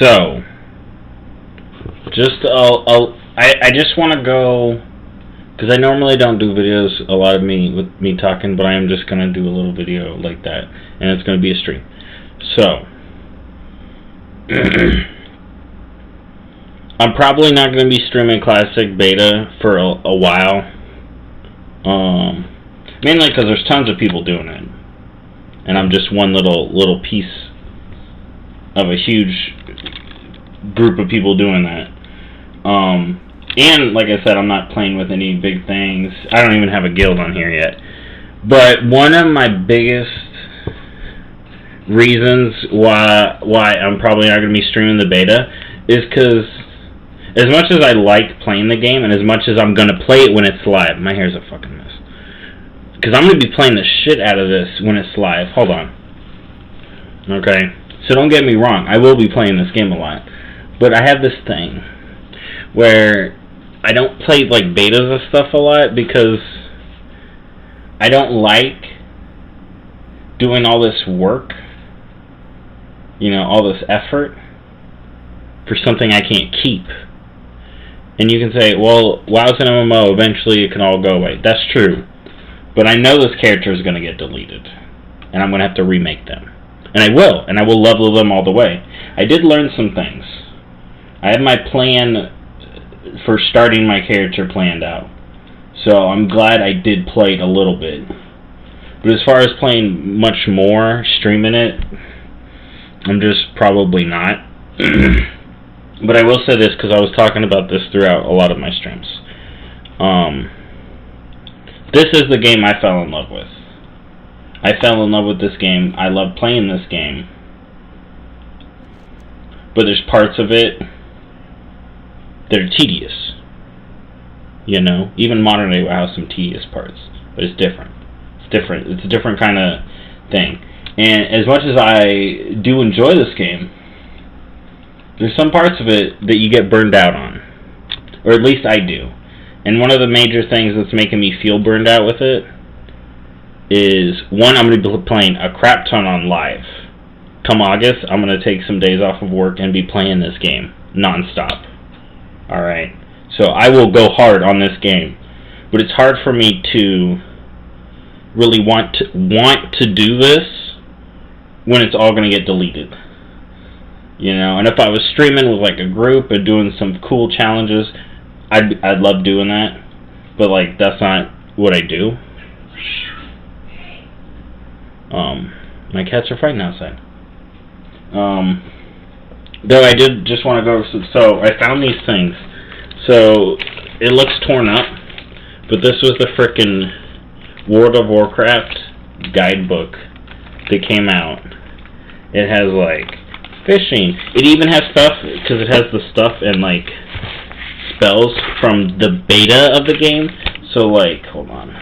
So, I just want to go, because I normally don't do videos, a lot of with me talking, but I am just going to do a little video like that, and it's going to be a stream. So, I'm probably not going to be streaming Classic Beta for a while, mainly because there's tons of people doing it, and I'm just one little piece of a huge group of people doing that. And like I said, I'm not playing with any big things. I don't even have a guild on here yet. But one of my biggest reasons why I'm probably not going to be streaming the beta is because as much as I like playing the game and as much as I'm going to play it when it's live, my hair's a fucking mess. Because I'm going to be playing the shit out of this when it's live. Hold on. Okay? So don't get me wrong, I will be playing this game a lot. But I have this thing where I don't play like betas of stuff a lot because I don't like doing all this work, all this effort for something I can't keep. And you can say, well, WoW's an MMO, eventually it can all go away. That's true. But I know this character is going to get deleted. And I'm going to have to remake them. And I will level them all the way. I did learn some things. I have my plan for starting my character planned out. So I'm glad I did play it a little bit. But as far as playing much more, streaming it, I'm just probably not. But I will say this, because I was talking about this throughout a lot of my streams. This is the game I fell in love with. I fell in love with this game. I love playing this game. But there's parts of it that are tedious. Even modern day WoW has some tedious parts. But it's different. It's a different kind of thing. And as much as I do enjoy this game, there's some parts of it that you get burned out on. Or at least I do. And one of the major things that's making me feel burned out with it is, one, I'm going to be playing a crap ton on live. Come August, I'm going to take some days off of work and be playing this game non-stop. Alright? So I will go hard on this game. But it's hard for me to really want to do this when it's all going to get deleted. And if I was streaming with like a group and doing some cool challenges, I'd love doing that. But like, that's not what I do. My cats are fighting outside. Though I did just want to go over so I found these things. So it looks torn up, but this was the frickin' World of Warcraft guidebook that came out. It has like fishing. It even has stuff, because it has the stuff and like spells from the beta of the game. So like, hold on.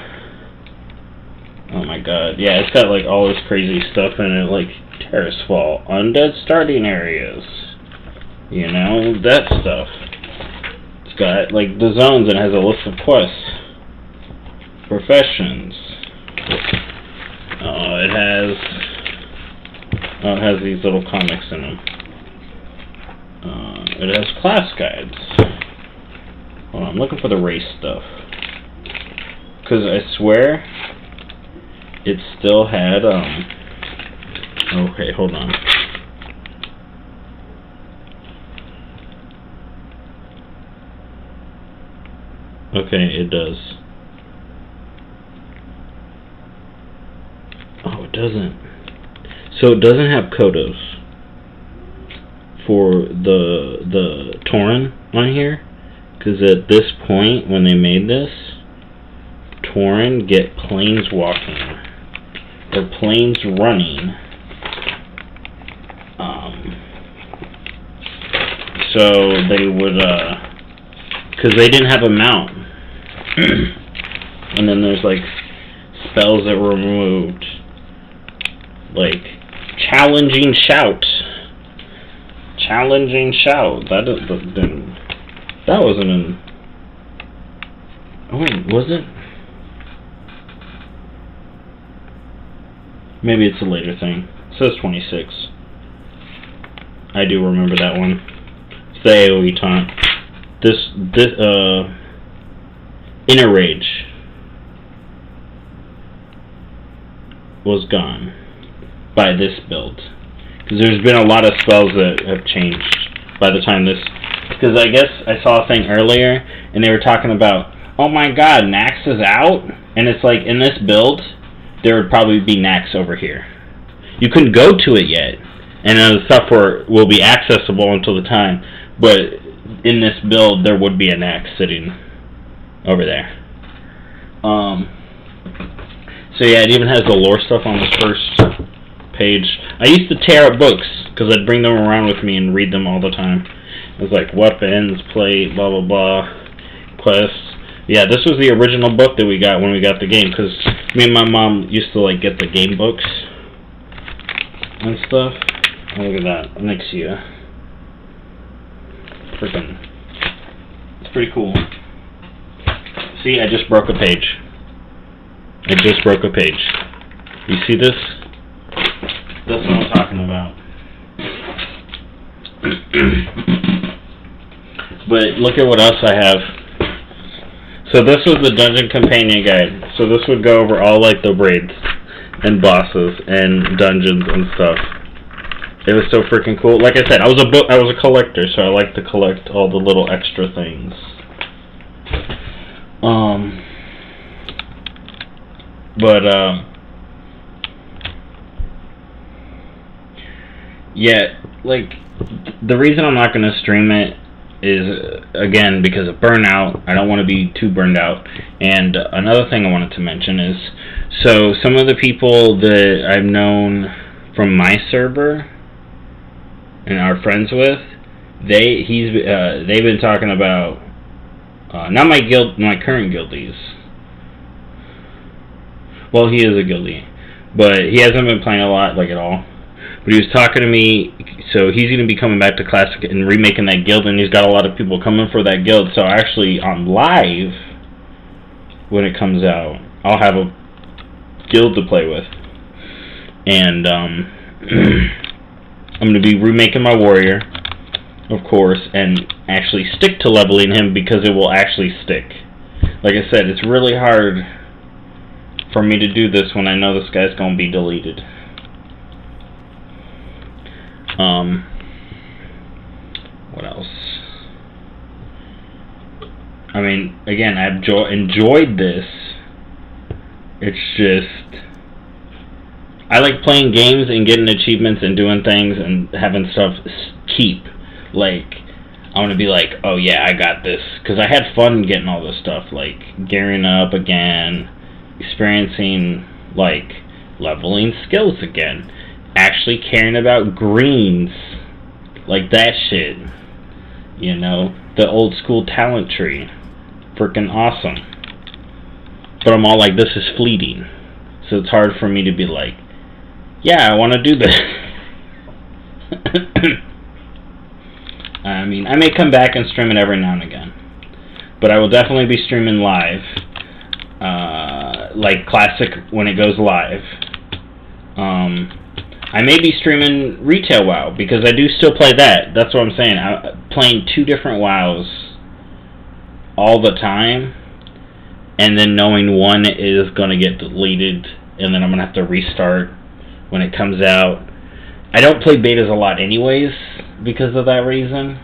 Oh my god. Yeah, it's got like all this crazy stuff in it, like Terrace Fall, undead starting areas. That stuff. It's got like the zones and it has a list of quests. Professions. It has these little comics in them. It has class guides. Hold on, I'm looking for the race stuff. Because I swear it still had, okay, hold on. Okay, it does. Oh, it doesn't. So it doesn't have Kodos for the Tauren on here, because at this point, when they made this, Tauren get planes walking or planes running. So they would, because they didn't have a mount. And then there's like spells that were removed, like challenging shout. That wasn't in. Oh, was it? Maybe it's a later thing. It says 26. I do remember that one. It's the AoE taunt. This Inner Rage was gone by this build. Because there's been a lot of spells that have changed by the time this... Because I guess I saw a thing earlier, and they were talking about, oh my god, Nax is out? And it's like, in this build, there would probably be Nax over here. You couldn't go to it yet, and the stuff will be accessible until the time, but in this build, there would be a Nax sitting over there. So yeah, it even has the lore stuff on the first page. I used to tear up books, because I'd bring them around with me and read them all the time. It was like weapons, plate, blah blah blah, quests. Yeah, this was the original book that we got when we got the game, because me and my mom used to like get the game books and stuff. Oh, look at that, Nixia. Freaking, it's pretty cool. See, I just broke a page. I just broke a page. You see this? That's what I'm talking about. But look at what else I have. So this was the Dungeon Companion Guide. So this would go over all like the raids and bosses and dungeons and stuff. It was so freaking cool. Like I said, I was a collector, so I like to collect all the little extra things. Yeah, like, the reason I'm not going to stream it is, again, because of burnout. I don't want to be too burned out. And another thing I wanted to mention is, so some of the people that I've known from my server and are friends with, they've been talking about, not my current guildies. Well, he is a guildie, but he hasn't been playing a lot, like, at all. But he was talking to me, so he's going to be coming back to Classic and remaking that guild, and he's got a lot of people coming for that guild. So actually, on live, when it comes out, I'll have a guild to play with. And I'm going to be remaking my warrior, of course, and actually stick to leveling him because it will actually stick. Like I said, it's really hard for me to do this when I know this guy's going to be deleted. What else? I mean, again, I've enjoyed this. It's just, I like playing games and getting achievements and doing things and having stuff keep. Like, I want to be like, oh yeah, I got this. Because I had fun getting all this stuff, like gearing up again, experiencing, like, leveling skills again, actually caring about greens, like that shit, you know, the old school talent tree, freaking awesome. But I'm all like, this is fleeting, so it's hard for me to be like, yeah, I want to do this. I mean, I may come back and stream it every now and again, but I will definitely be streaming live, like Classic when it goes live. I may be streaming Retail WoW, because I do still play that. That's what I'm saying. I'm playing 2 different WoWs all the time, and then knowing one is going to get deleted, and then I'm going to have to restart when it comes out. I don't play betas a lot anyways, because of that reason.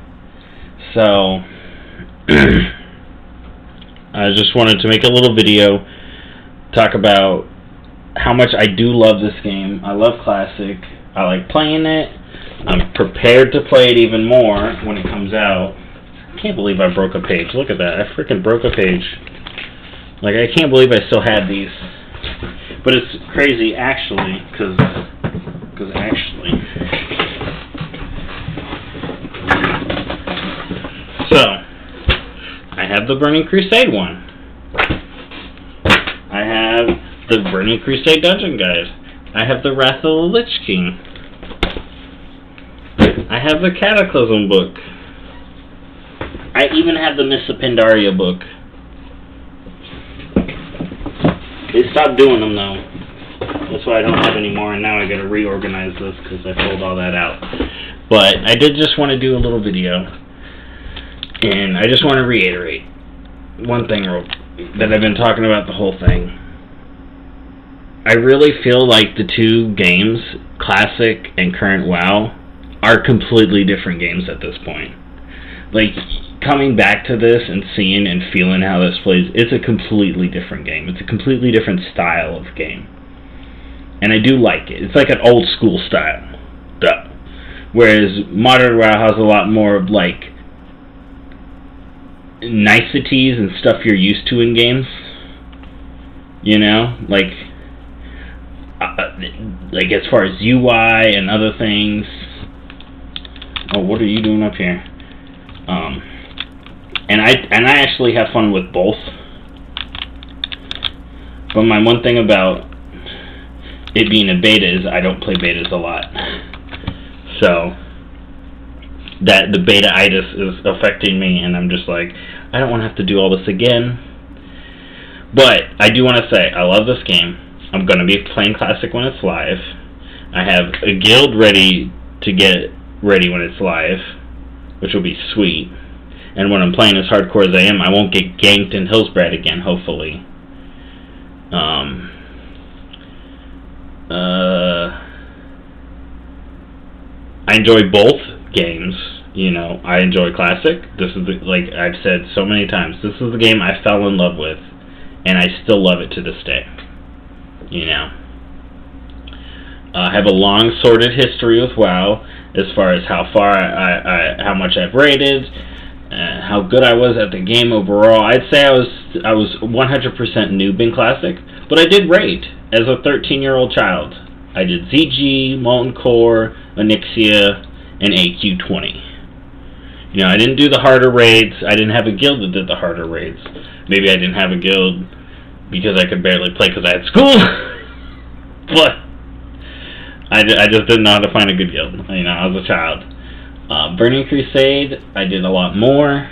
So, I just wanted to make a little video, talk about how much I do love this game. I love Classic. I like playing it. I'm prepared to play it even more when it comes out. I can't believe I broke a page. Look at that. I freaking broke a page. Like, I can't believe I still had these. But it's crazy, actually, because actually. So, I have the Burning Crusade one. I have the Burning Crusade Dungeon Guide. I have the Wrath of the Lich King. I have the Cataclysm book. I even have the Mists of Pandaria book. They stopped doing them though. That's why I don't have any more, and now I gotta reorganize this because I pulled all that out. But I did just want to do a little video, and I just want to reiterate one thing that I've been talking about the whole thing. I really feel like the two games, Classic and current WoW, are completely different games at this point. Like, coming back to this and seeing and feeling how this plays, it's a completely different game. It's a completely different style of game. And I do like it. It's like an old school style. Duh. Whereas modern WoW has a lot more of, like, niceties and stuff you're used to in games. You know? Like as far as UI and other things. Oh, what are you doing up here? And I actually have fun with both. But my one thing about it being a beta is I don't play betas a lot. So that the beta-itis is affecting me, and I'm just like, I don't want to have to do all this again. But I do want to say, I love this game. I'm going to be playing Classic when it's live. I have a guild ready to get ready when it's live, which will be sweet. And when I'm playing as hardcore as I am, I won't get ganked in Hillsbrad again, hopefully. I enjoy both games. You know, I enjoy Classic. This is like I've said so many times, this is the game I fell in love with, and I still love it to this day. You know, I have a long sordid history with WoW as far as how far how much I've rated, how good I was at the game overall. I'd say I was 100% noob in Classic, but I did raid as a 13-year-old child. I did ZG, Molten Core, Onyxia, and AQ20. You know, I didn't do the harder raids. I didn't have a guild that did the harder raids. Maybe I didn't have a guild because I could barely play because I had school. But I just didn't know how to find a good guild. You know, I was a child. Burning Crusade, I did a lot more.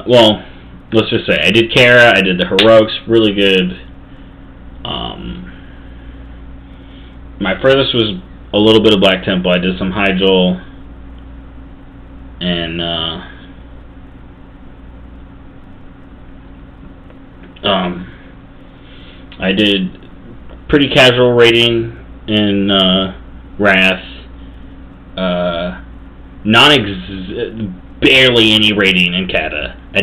Well, let's just say I did Kara, I did the Heroics, really good. My furthest was a little bit of Black Temple. I did some Hyjal, and I did pretty casual raiding in Wrath. Barely any raiding in Kata. I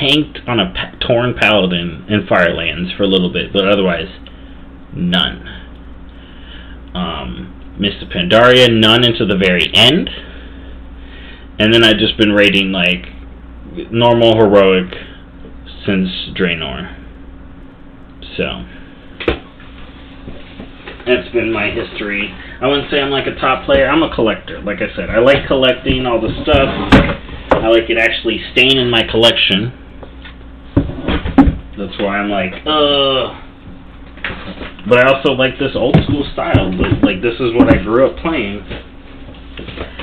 tanked on a Tauren Paladin in Firelands for a little bit, but otherwise, none. Mr. Pandaria, none until the very end. And then I've just been raiding, like, normal heroic since Draenor. So that's been my history. I wouldn't say I'm like a top player. I'm a collector. Like I said, I like collecting all the stuff. I like it actually staying in my collection. That's why I'm like, But I also like this old school style. Like, this is what I grew up playing.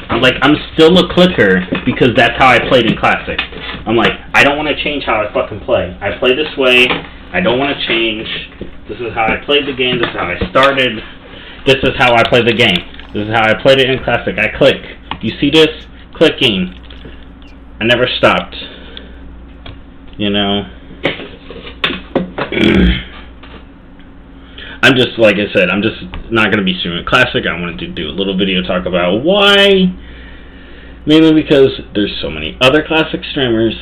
I'm still a clicker because that's how I played in Classic. I'm like, I don't want to change how I fucking play. I play this way. I don't want to change. This is how I played the game. This is how I started. This is how I play the game. This is how I played it in Classic. I click. You see this? Clicking. I never stopped. You know? I'm just, like I said, I'm just not going to be streaming Classic. I wanted to do a little video talk about why. Mainly because there's so many other Classic streamers,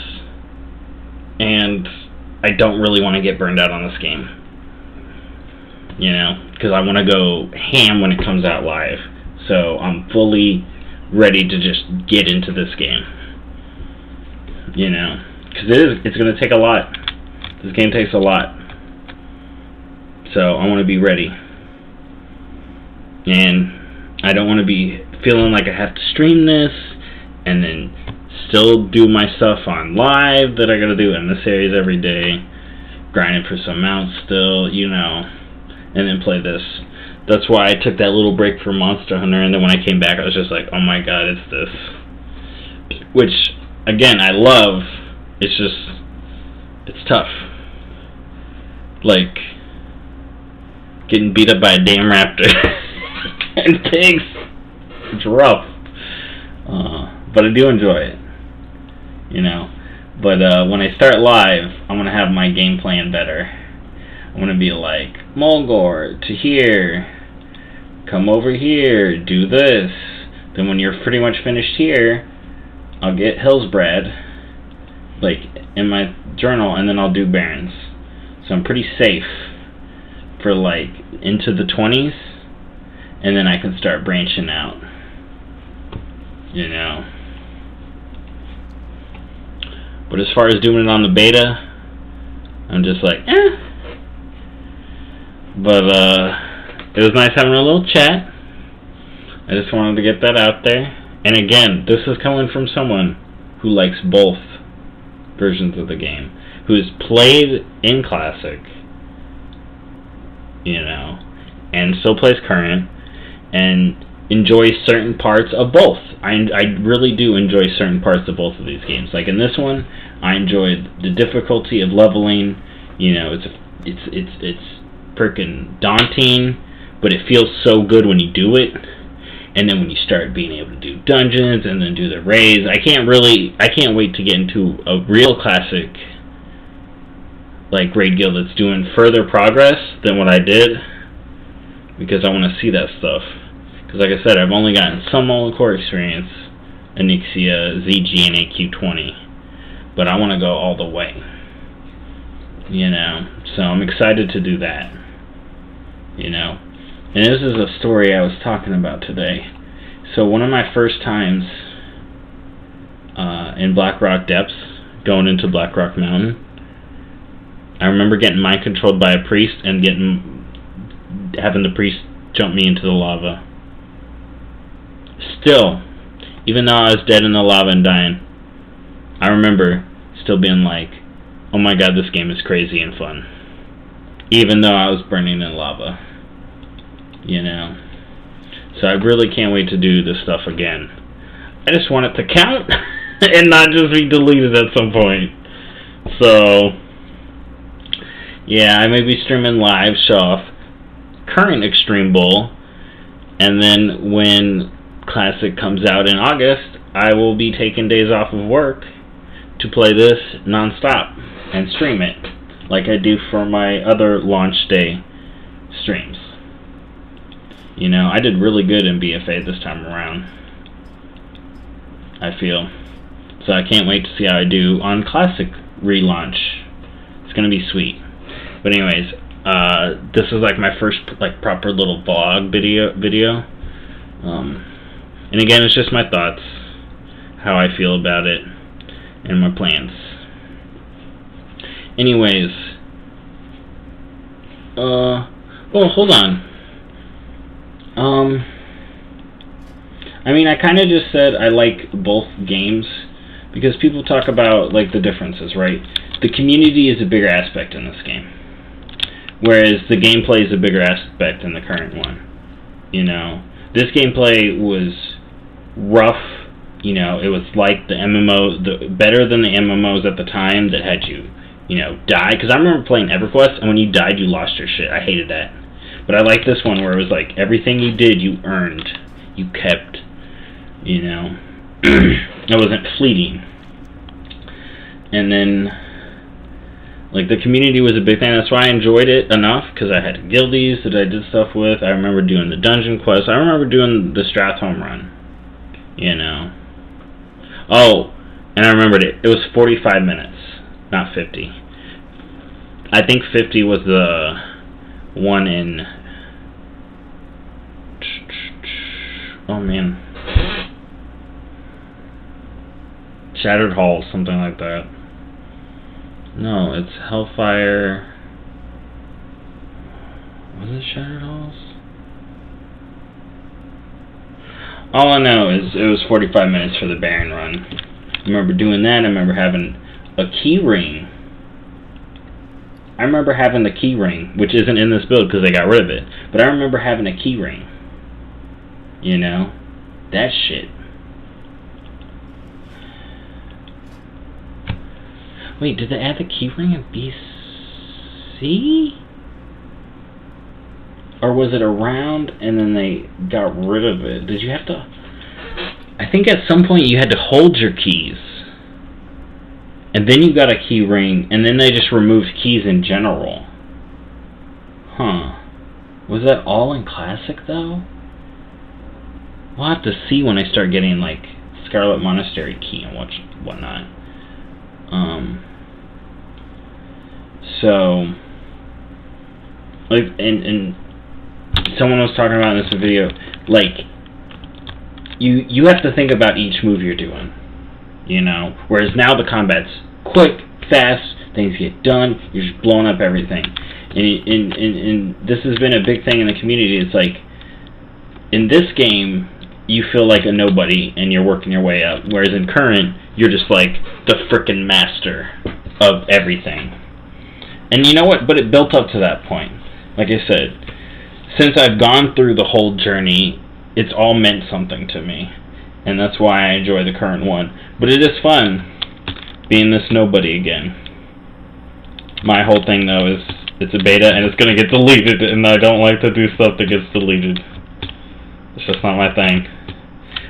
and I don't really want to get burned out on this game. You know? Because I want to go ham when it comes out live. So I'm fully ready to just get into this game. You know? Because it's going to take a lot. This game takes a lot. So I want to be ready. And I don't want to be feeling like I have to stream this and then still do my stuff on live that I got to do in the series every day. Grinding for some mounts still, you know. And then play this. That's why I took that little break for Monster Hunter, and then when I came back I was just like, oh my god, it's this. Which, again, I love. It's just, it's tough. Like, getting beat up by a damn raptor and pigs. It's rough. But I do enjoy it, you know. But when I start live, I'm going to have my game plan better. I'm going to be like, Mulgore, to here, come over here, do this. Then when you're pretty much finished here, I'll get Hillsbrad, like, in my journal, and then I'll do Barrens. So I'm pretty safe for, like, into the 20s, and then I can start branching out, you know. But as far as doing it on the beta, I'm just like, eh. But it was nice having a little chat. I just wanted to get that out there. And again, this is coming from someone who likes both versions of the game, who has played in Classic, you know, and still plays Current, and enjoys certain parts of both. I really do enjoy certain parts of both of these games. Like in this one, I enjoyed the difficulty of leveling. You know, it's freaking daunting, but it feels so good when you do it. And then when you start being able to do dungeons and then do the raids, I can't wait to get into a real Classic like raid guild that's doing further progress than what I did, because I want to see that stuff. Because like I said, I've only gotten some Molten Core experience, Onyxia, ZG, and AQ20. But I want to go all the way. You know? So I'm excited to do that. You know? And this is a story I was talking about today. So one of my first times in Blackrock Depths, going into Blackrock Mountain, I remember getting mind controlled by a priest and having the priest jump me into the lava. Still, even though I was dead in the lava and dying, I remember still being like, oh my god, this game is crazy and fun. Even though I was burning in lava. You know? So I really can't wait to do this stuff again. I just want it to count and not just be deleted at some point. So, yeah, I may be streaming live, show off Current Extreme Bowl, and then when Classic comes out in August, I will be taking days off of work to play this non-stop and stream it like I do for my other launch day streams. You know, I did really good in BFA this time around, I feel. So I can't wait to see how I do on Classic relaunch. It's gonna be sweet. But anyways, this is like my first like proper little vlog video. And again, it's just my thoughts, how I feel about it, and my plans. Anyways, oh, hold on. I mean, I kind of just said I like both games because people talk about like the differences, right? The community is a bigger aspect in this game, whereas the gameplay is a bigger aspect in the current one. You know, this gameplay was rough. You know, it was like the MMO, better than the MMOs at the time that had you know, die. Because I remember playing EverQuest, and when you died, you lost your shit. I hated that. But I like this one where it was like everything you did, you earned, you kept. You know, it wasn't fleeting. And then, like, the community was a big thing. That's why I enjoyed it enough, because I had guildies that I did stuff with. I remember doing the dungeon quests. I remember doing the Strathholm run. You know. Oh, and I remembered it. It was 45 minutes, not 50. I think 50 was the one in... Oh, man. Shattered Halls, something like that. No, it's Hellfire... Was it Shattered Halls? All I know is it was 45 minutes for the Baron run. I remember doing that. I remember having a key ring. I remember having the key ring, which isn't in this build because they got rid of it. But I remember having a key ring. You know? That shit. Wait, did they add the key ring in BC? Or was it around and then they got rid of it? Did you have to... I think at some point you had to hold your keys. And then you got a key ring, and then they just removed keys in general. Huh. Was that all in Classic, though? We'll have to see when I start getting, like, Scarlet Monastery key and whatnot. So, like, and someone was talking about in this video, like, you have to think about each move you're doing, you know? Whereas now the combat's quick, fast, things get done, you're just blowing up everything. And this has been a big thing in the community. It's like, in this game, you feel like a nobody and you're working your way up. Whereas in current, you're just like the frickin' master of everything. And you know what? But it built up to that point. Like I said, since I've gone through the whole journey, it's all meant something to me. And that's why I enjoy the current one. But it is fun being this nobody again. My whole thing, though, is it's a beta and it's going to get deleted. And I don't like to do stuff that gets deleted. It's just not my thing.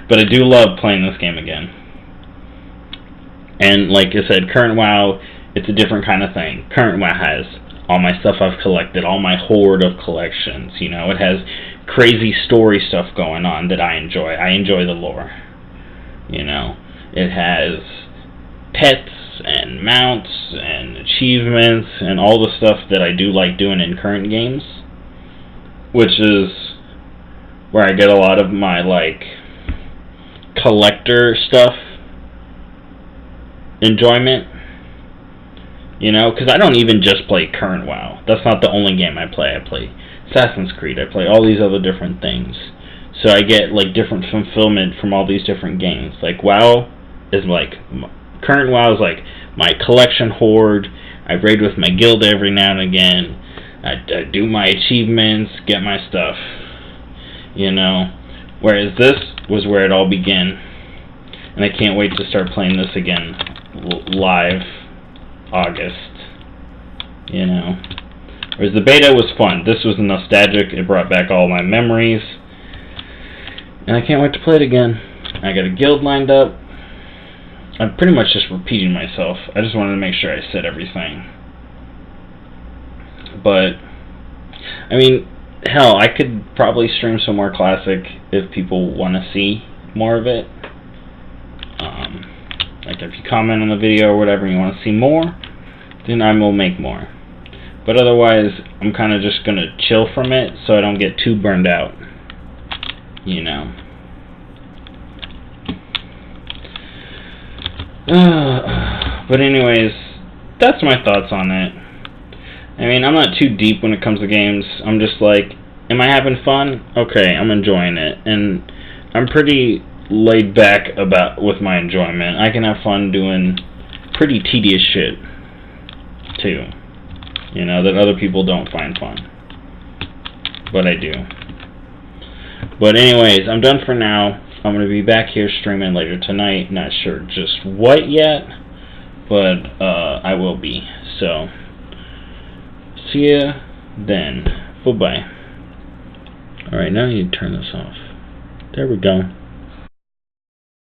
But I do love playing this game again. And like I said, current WoW, it's a different kind of thing. Current WoW has all my stuff I've collected, all my horde of collections, you know. It has crazy story stuff going on that I enjoy. I enjoy the lore, you know. It has pets and mounts and achievements and all the stuff that I do like doing in current games, which is where I get a lot of my, like, collector stuff enjoyment, you know, because I don't even just play current WoW. That's not the only game I play. I play Assassin's Creed. I play all these other different things. So I get, like, different fulfillment from all these different games. Like, WoW is, like, current WoW is, like, my collection horde. I raid with my guild every now and again. I do my achievements, get my stuff, you know. Whereas this was where it all began. And I can't wait to start playing this again live August, you know. Whereas the beta was fun. This was nostalgic. It brought back all my memories. And I can't wait to play it again. I got a guild lined up. I'm pretty much just repeating myself. I just wanted to make sure I said everything. But, I mean, hell, I could probably stream some more Classic if people want to see more of it. Like, if you comment on the video or whatever and you want to see more, then I will make more. But otherwise, I'm kind of just going to chill from it so I don't get too burned out, you know. But anyways, that's my thoughts on it. I mean, I'm not too deep when it comes to games. I'm just like, am I having fun? Okay, I'm enjoying it. And I'm pretty laid back with my enjoyment. I can have fun doing pretty tedious shit, too. You know, that other people don't find fun. But I do. But anyways, I'm done for now. I'm going to be back here streaming later tonight. Not sure just what yet, but I will be. So, see ya then. Bye-bye. Alright, now you turn this off. There we go.